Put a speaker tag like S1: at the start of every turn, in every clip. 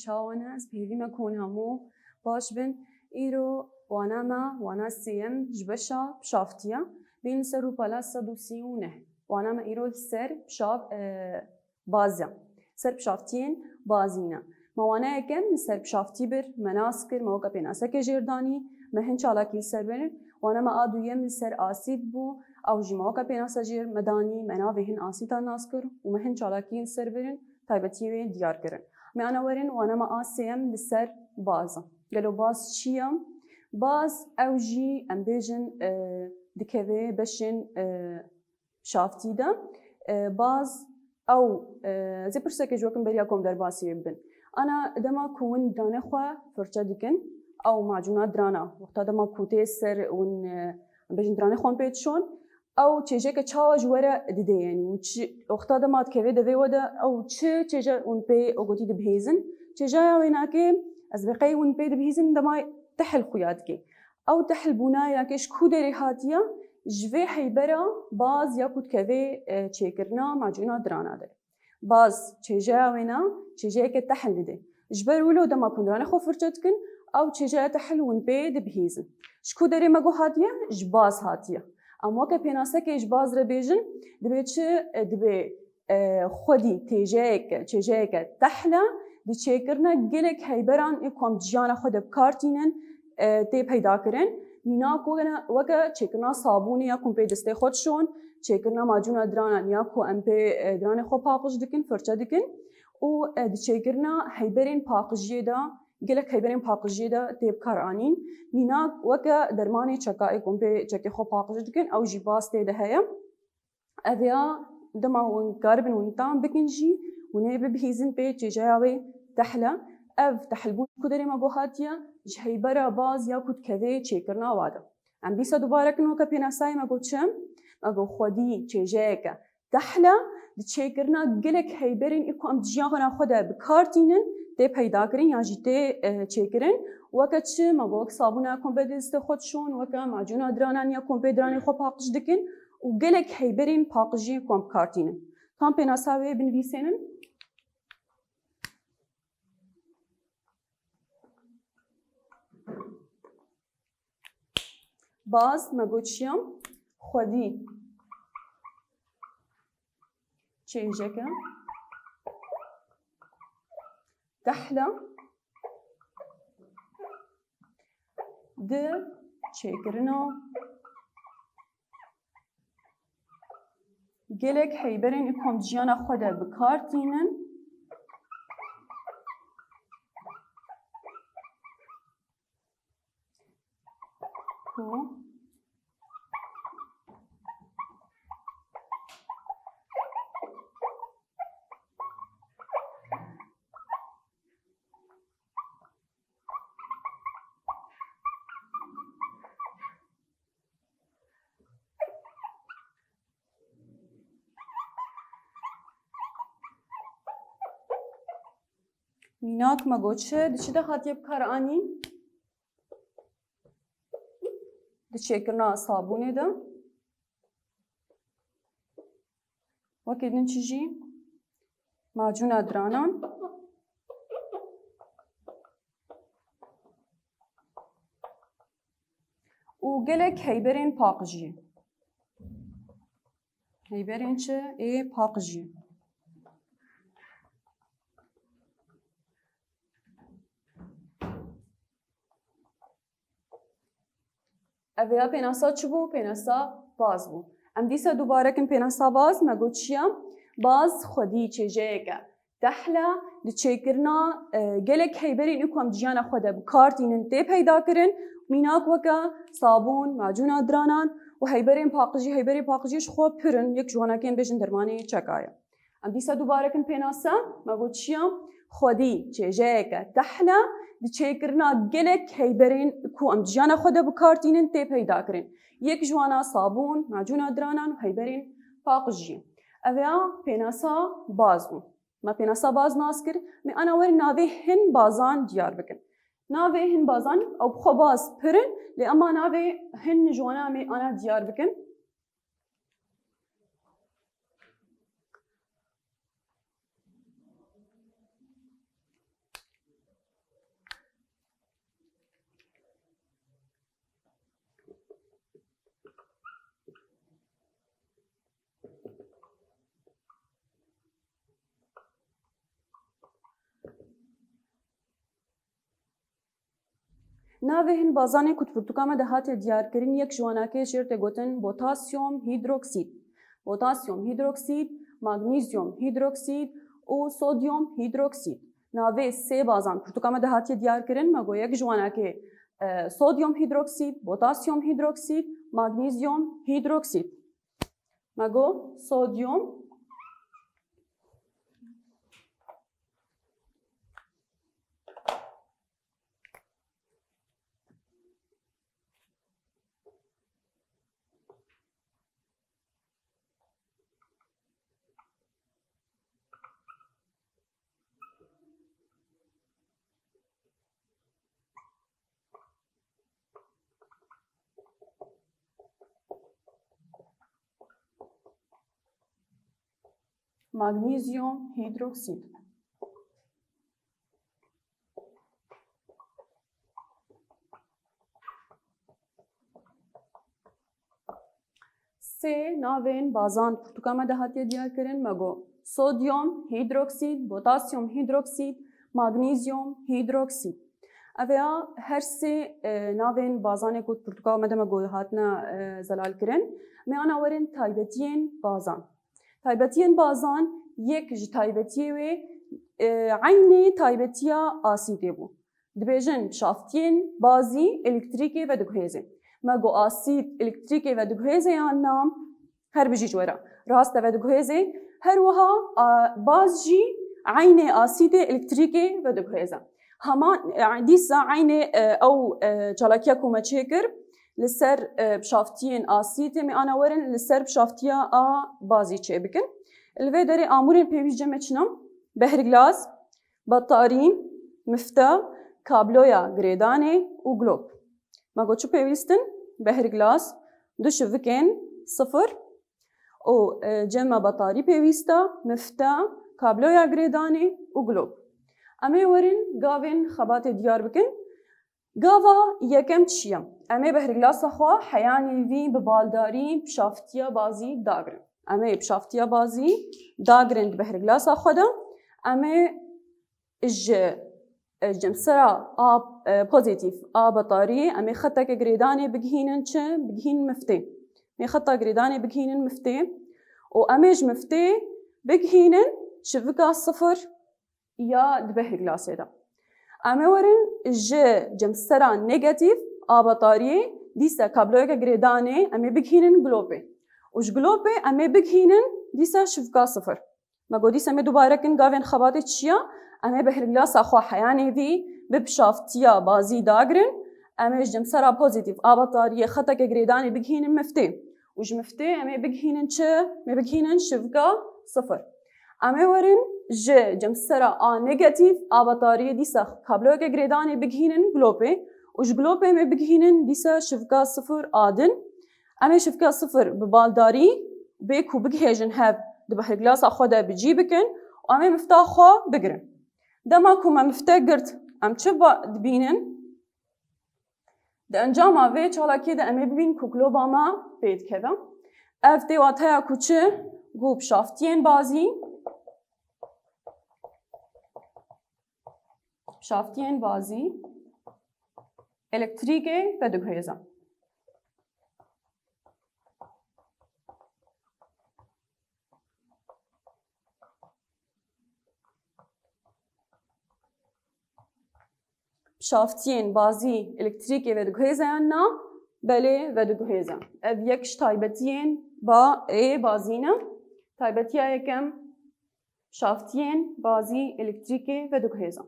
S1: چاوان هست پیوی ما کن همو باش بن ایرو وانا ما وانا سیم جبشا بشافتیا بین سر و پالا 139 وانا ما ایرو سر بشاف بازیا سر بشافتین بازینا موانا یکم سر بشافتی بر مناسکر موقع پیناسه که جردانی مهن چالاکی سر برن وانا ما آدویم سر آسید بو او جماعة بيناسا جير مداني منابهن آسيتا ناسكر ومهن چالاكين سر برن تايبتيوه ديار كرن ما أنا ورن وانا ما آسيم لسر بازا قالوا باز چيام باز او جي امبيجن دكوه بشن شافتي دا باز او زي برسكي جوكم برياكم در باسي ببن أنا دما كون دانه خواه فرچه دكن او معجونات درانا وقتا دما كوتي سر ون امبيجن درانه خوان بيت شون او چیزی که چاوج وره دیده یعنی وقتا دمات که ویده وده او چیزی اون پی اوگوتی دبهیزن چیزی اوینا که از بقیه اون پی دبهیزن دمای تحل خویات که او تحل بنای کهش کودری هاتیا جوه حیبرا باز یا کود که وی چیکرنا معجونا درانا داره باز چیزی اوینا چیزی که تحل دیده جبر ولو دما کندرانه خو فرجت کن او چیزی تحل اون پی دبهیزن شکودری مگو هاتیا جباز هاتیا اما که پیناسه که اش باز رو بیجن دبی چه دبی خودی تیجه که تحلا دی چیکرنا گلک هیبران یکم جیان خود بکارتینن تی پیدا کرن نینا وقت چیکرنا صابونی یا کم پی دسته خودشون چیکرنا ماجون دران یا کو ام پی دران خو پاکش دکن فرچه دکن و دی چیکرنا هیبرین پاکجی دا گلک هیبرین پاکجی دا تیب کار آنین نینا وکا درمانی چکای کم پی چکی خو پاکش دکن او جی باز تیده هیم اویا دما ون کاربن ون تام بکنجی ونه ببهیزن پی چیجاوی تحلا اف تحلبون کدری ما بوهاتیا جهیبرا باز یا کد کذی چیکرنا وادا ام بیسا دوباره کنو که پیناسای ما گوچم ما گو خودی چیجای که تحلا چیکرنا گلک هیبرین اکو ام جیاغنا خودا بکارتینن تی پیدا کرین یا جی تی چیکرین وقت چه ما گوک صابونه کن بدست خودشون وقت معجون درانان یا کن بدرانی خو پاکش دکن و گلک هیبرین پاکجی کن بکارتینن کام پیناساوی بنویسینن باز مگوچیم خودی چیزی که تحلا ده چیکرنا گلک هیبرین اکم جیانا خوده بکارتینن میناک مگوچه دیچه ده خاطیه بکار آنی دیچه کرنا صابونه ده وکی دن چیجی معجون درانان و گلک هیبرین پاکجی هیبرین چه ای پاکجی اویا پیناسا چه بو؟ پیناسا باز بو. ام دیسا دوباره کن پیناسا باز مگوچیم باز خودی چیجه که تحلا دی چیکرنا گلک هیبرین اکو ام جیانا خوده بکارتینن تی پیدا کرن میناک وکا صابون معجون درانان و هیبرین پاقجیش خوب پرن یک جوانا کن بیشن درمانی چکایا. ام دیسا دوباره کن پیناسا مگوچیم خودی چیجه که تحلا دی چیکرنا گلک هیبرین کو ام جیانا خوده بکارتینن تی پیدا کرن یک جوانا صابون معجون درانان و هیبرین پاقجی. اویا پیناسا باز بو. ما پیناسا باز ناس کر می آنا وری ناوی هن بازان دیار بکن. ناوی هن بازان او بخو باز پرن لی اما ناوی هن جوانا می آنا دیار بکن. ناوی هن بازانی کت پرتوکام دهات دیار کردن یک جوانکه شرط گوتن پتاسیم هیدروکسید. پتاسیم هیدروکسید، مغنیزیم هیدروکسید و سودیم هیدروکسید. ناوی سه بازان پرتوکام دهات دیار کردن مگو یک جوانکه سودیم هیدروکسید، پتاسیم هیدروکسید، مغنیزیم هیدروکسید. مگو سودیم مغنیزیم هیدروکسید. سه ناوین بازان پرتوکام دهاتی دیار کردن مگو سودیم هیدروکسید، پتاسیم هیدروکسید، مغنیزیم هیدروکسید. اویا هر سه ناوین بازان کود پرتوکام مگو هاتنا زلال کردن. می آن آورن تایبتین بازان. تایبتین بازان یک تایبتیه و عینی تایبتیا آسیده بود. دبیجن شافتین بازی الکتریکی و دگهیزه. مگو آسید الکتریکی و دگهیزه یا نام هر بجیج ورا راست و دگهیزه هر وها بازجی عینی آسید الکتریکی و دگهیزه. همان دیسا عینی او چالاکیا کومچیکر لسر بشافتین آسیده می آنا ورن لسر بشافتیا بازی چه بکن. الوی داری آمورین پیویش جمع چنم بهرگلاس، بطارین، مفتاح، کابلویا گریدانه و گلوب. مگو چو پیویستن بهرگلاس دو شوکن صفر و جمع بطاری پیویستا مفتاح کابلویا گریدانه و گلوب. امی ورن گاوین خبات دیار بکن. گاوا یکم چیم. امی بهرگلاس خوا حیانی وی ببالداری بشافتیا بازی داغرن. امی بشافتیا بازی داغرند بهرگلاس خدا. امی جمسرا آب پوزیتیف آب بطاری. امی خطا که گریدانی بگهینن چه بگهین مفته. می خطا گریدانی بگهینن مفته. و امیج مفته بگهینن شبکه صفر یا بهرگلاسه دا. امی ورن جمسرا نگاتیف آب بطاری دیسا کابلوی که گریدانی امی بگهینن گلوبه. وش گلوبه امی بگهینن دیسا شبکه صفر. مگو دیسا می دوباره کن گاوین خباتی چیا؟ امی بهرگلاس خوا حیانی وی ببشافتیا بازی داغرن. امی جمسرا پوزیتیف آب بطاری خطا که گریدانی بگهینن مفته. وش مفته امی بگهینن چه؟ می بگهینن شبکه صفر. امی ورن جمسرا نگاتیف آب بطاری دیسا کابلوی که گریدانی بگهینن گلوبه. وش گلوبه می بگهینن دیسا شبکه صفر آدن. امی شبکه صفر ببالداری بیکو بگهیجن هف دبهرگلاس خدا بجی بکن و امی مفتاح خوا بگرن. دما کوما مفتاح گرت ام چه دبینن؟ ده انجام آوه چالاکی ده امی ببین که گلوبا ما بید کده. اف دی واتایا کوچه گوب شافتین بازی. شافتین بازی الکتریکه و دگهیزه. شافتین بازی الکتریکی و دگهیزه یا نه بله و دگهیزه. اف یکش تایبتین با ای بازینه. تایبتیا یکم شافتین بازی الکتریکی و دگهیزه.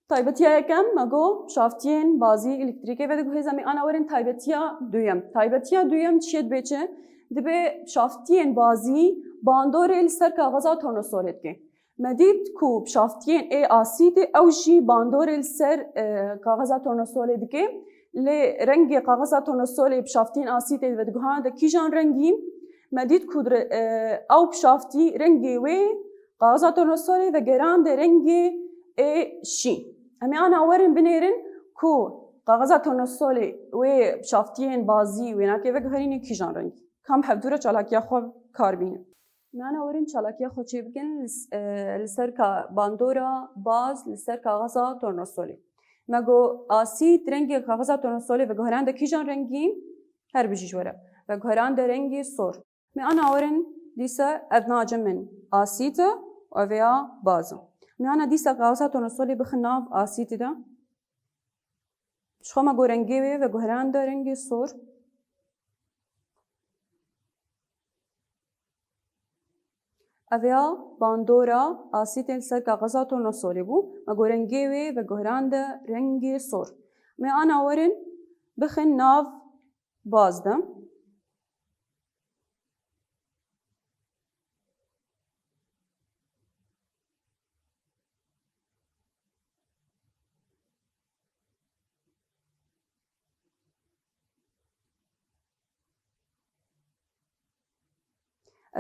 S1: تایبتیا یکم مگو شافتین بازی الکتریکی و دگهیزه می آن ورن تایبتیا دویم. تایبتیا دویم چیت بیچه؟ دبی شافتین بازی باندور السر کاغذات تورنسولت که. مدید کوب شافتین ای آسید اوجی باندور السر کاغذات تورنسولت که ل رنگ کاغذات تورنسول بشافتین آسید و دگهان دکیجان رنگیم. مدید کودر او بشافتی رنگی و کاغذات تورنسول و گران ده رنگی ای شی. امی آن آورن بنیرن کو کاغذات تورنسول و بشافتین بازی و ناکی و گهرینی کیجان رنگ. کام حدوره چالاکیا خوب کار بینه. من آورین چالاکیا خود چی بکن لسر کا باندورا باز لسر کاغذات تورنسولی. مگو آسید رنگی کاغذ تورنسولی و گهران ده کیجان رنگی هر بجیش وره و گهران ده رنگی سور می آن آورن دیسا ادناج من آسید و ویا بازه می آن دیسا کاغذ تورنسولی بخناف آسید ده شخو مگو رنگی و گهران ده رنگی سور اویا باندورا آسیت سر کاغذ تورنسولی بو مگو رنگی و گهران ده رنگی سور می آن آورن بخن ناف باز ده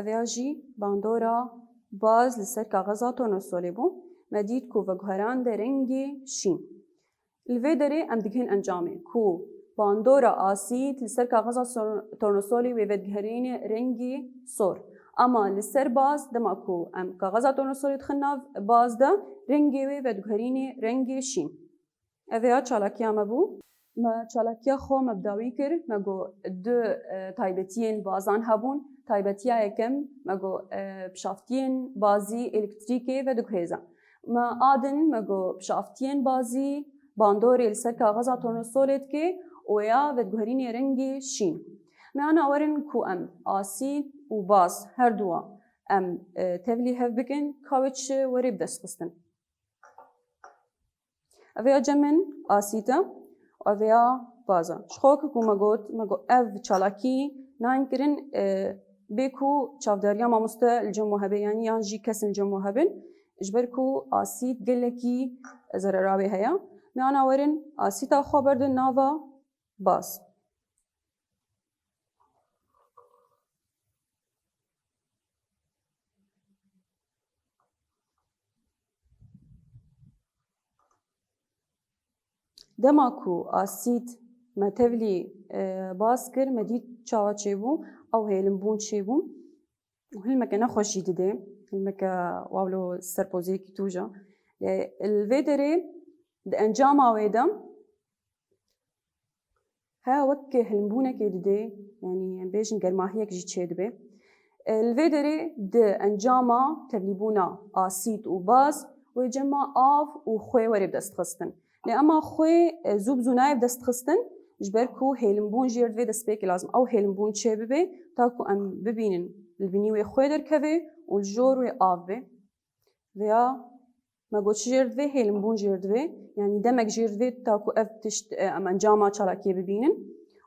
S1: اویا جی باندورا باز لسر کاغذ تورنسولی بو مدید کو و گهران ده رنگی شین الوی داره ام دیگه انجامه کو باندورا آسید لسر کاغذ تورنسولی و ودگهرین رنگی سور اما لسر باز دما کو ام کاغذ تورنسولی تخناف باز ده رنگی و ودگهرین رنگی شین اویا چالاکیا مبو ما چالاکیا خو مبداوی کرد مگو دو تایبتین بازان هبون تایبتیا یکم مگو بشافتین بازی الکتریکی و دگهیزه ما آدن مگو بشافتین بازی باندوری لسر کاغذ تورنسولیت که ویا ودگهرین رنگی شین ما انا اورن کو ام آسید و باز هر دوا ام تبلی هف بکن کاوچ وری بدست خستن اویا جمن آسیده اویا بازا شخوک کو مگو اف چالاکی ناین کرن بيكو چاوداريا ماموستا الجموهبه يعني يانجي كسن الجموهبن اجبركو آسيد قلكي زرراوي هيا معنا ورن آسيتا خبرد نافا باس دماكو آسيد ما تبلي باسكر مديد چاوا چيبو او هيلمبون چيبو وهلمكا نخوشي دده هلمكا واولو سرپوزي كي توجا الفيدري انجاما ويدا ها وك هلمبونا كي دده يعني بيجن قرماهيك جي تشيد بي الفيدري د انجاما تبليبونا آسيد وباز ويجمع آف وخوي وري بدست خستن لأما خوي زوب زوناي بدست خستن جبركو هيلمبون جيرد في دست بيك لازم او هيلمبون چه ببي تاكو ام ببينن البنيوي خوي در كوي والجور وي آف بي ويا ما قوتش جيرد في هيلمبون جيرد في يعني دمك جيرد في تاكو اف تشت ام انجاما چالاكي ببينن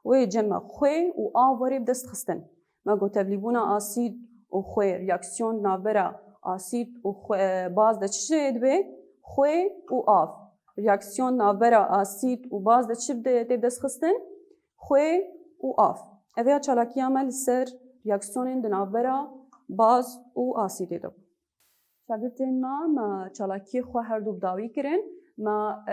S1: ويجمع خوي و آف وري بدست خستن ما قوت تبليبونا آسيد وخوي رياكسيون نابرا آسيد وخوي باز دا چشيد بي خوي و آف رياكسيون نابرا آسيد و باز دا چه بدست خستن خوي و آف اویا چالاكي عمل سر رياكسيون دا نابرا باز و آسيد دو شاگردین ما چالاكي خو هر دو بداوی کرن ما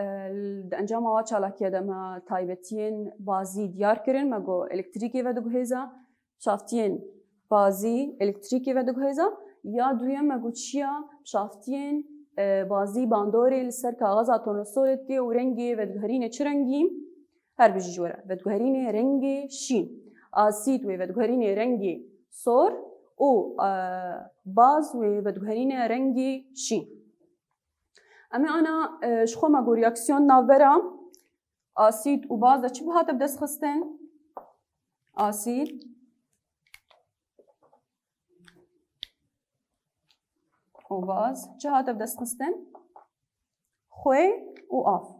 S1: انجام آوا چالاكي دا ما تایبتین بازی دیار کرن ما گو الکتریکی و دو گهیزا شافتین بازی الکتریکی و دو گهیزا یا دویم ما گو چیا شافتین بازی باندوری لسر کاغذ تورنسولیت که و رنگی و دگهرین چه رنگی هر بجی جوره و دگهرین رنگی شین آسید و دگهرین رنگی سور و باز و دگهرین رنگی شین اما انا شخو ما گو ریاکسیون ناورا آسید و باز دا چی بهات بدست خستن آسید و باز چه هات بدست خستن خوی و آف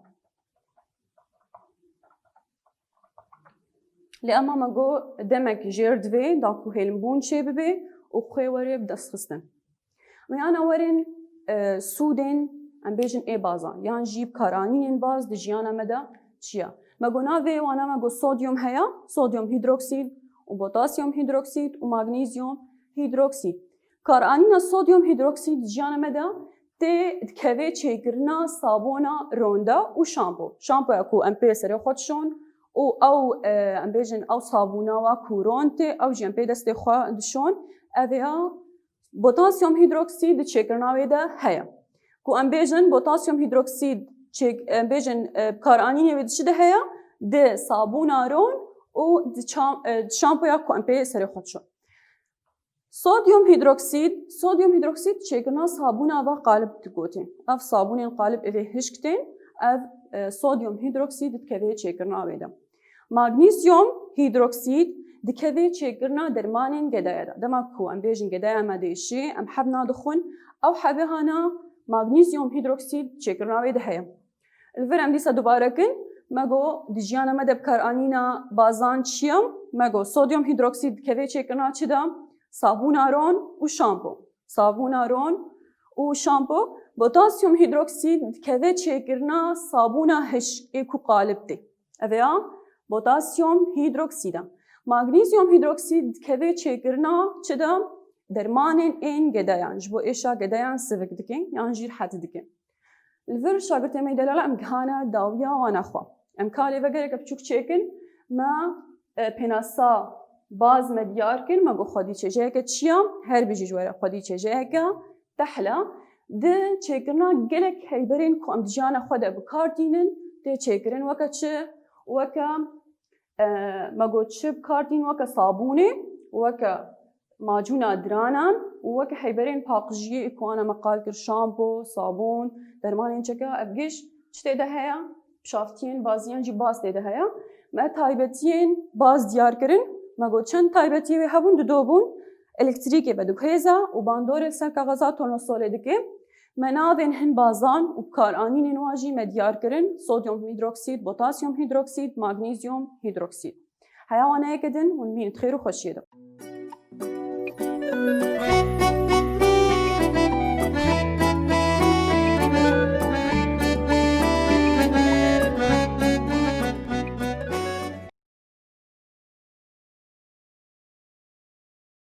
S1: لأما ما جو دمك جيرد في داكو هيلمبون شي ببي و خوي وري بدست خستن ويانا ورن سودين ام بيجن اي بازا يعني جيب كارانين باز دي جيانا مدا چيا ما جو نافي وانا ما جو صوديوم هيا صوديوم هيدروكسيد و بوتاسيوم هيدروكسيد و مغنيسيوم هيدروكسيد كارانين الصوديوم هيدروكسيد جيانا مدا تي دكوي چيكرنا صابونا روندا و شامبو اكو ام بي سري خودشون او ام بيجن او صابونا و كورونتي او جي ام بي دست خو دشون اويا بوتاسيوم هيدروكسيد چيكرنا ويدا هيا كو ام بيجن بوتاسيوم هيدروكسيد بيجن بكارانين يبدش ده هيا ده صابون آرون و ده شامبو يا كو أمبي سري خدشون صوديوم هيدروكسيد تشيكنا صابون أبا قالب تقوتين أف صابون القالب إذا هشكتين أف صوديوم هيدروكسيد تكذي تشيكنا أبدا مغنيسيوم هيدروكسيد دكذي تشيكنا درمانين جدايا دما كو أم بيجن جدايا ما ديشي أم حبنا دخون أو حبهانا مغنيسيوم هيدروكسيد تشيكنا أبدا هيا الفرم ديسا دوباره كن مگو دیجیانا مده بکارانینا بازان چیم مگو صودیوم هیدروکسید که چکرنا چه دام صابون آرون و شامپو پتاسیم هیدروکسید که چکرنا صابون هش اکو قالب دی اویا پتاسیم هیدروکسیدا مغنیسیوم هیدروکسید که چکرنا چه دام درمان این گدایان جبو ایشا گدایان سوک دکن یان جیر حد دکن الفر شاگرت می دلالة امکانه داویا و نخوا امکانی وگره که بچوک چیکن ما پناسا باز مدیار کن مگو خودی چجه که چیام هر بیجی جوره خودی چجه که تحلا ده چیکرنا گلک هیبرین که ام دیجان خوده بکاردینن ده چیکرن وکا چه وکا مگو چه بکاردین وکا صابونه وکا ماجونا درانان وکا هیبرین پاقجی اکوانا مقال کر شامپو صابون درمان این چکا افگیش چه ده هیا شافتین بازیان جی باز ده هیا ما تایبتین باز دیار کرن مگو چند تایبتی و هبون دو بون الکتریکی بدو هیزا و باندور سر کاغذات تونو سوله دکه مناوین هن بازان و کارانین نواجی مدیار کرن صودیوم هیدروکسید پتاسیم هیدروکسید مغنیسیوم هیدروکسید حیوانه کدن ون بین خیر و خوشیده